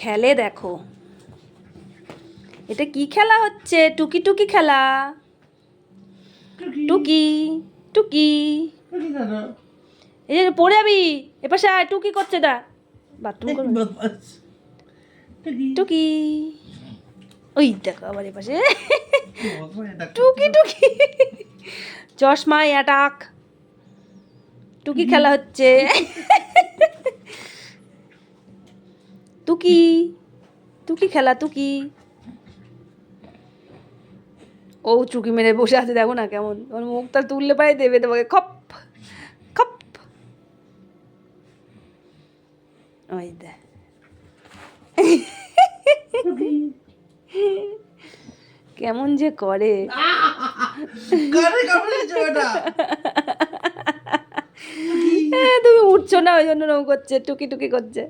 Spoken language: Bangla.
খেলে দেখো, এটা কি খেলা হচ্ছে? টুকি টুকি খেলা। টুকি টুকি, এই যে পড়ে যাবি। এপাশে আয়, টুকি করছে দা, বাথরুম করবে। টুকি, ওই দেখো আবার এপাশে টুকি টুকি, চশমায় অ্যাটাক। টুকি খেলা হচ্ছে। টুকি টুকি খেলা, টুকি। ও চুকি মেরে বসে আছে, দেখো না কেমন, ওর মুখটা তুললে পারে দেবে তোমাকে খপ খপ। ওই দে, কেমন যে করে। তুমি উঠছো না, ওই জন্য রকম করছে, টুকি টুকি করছে।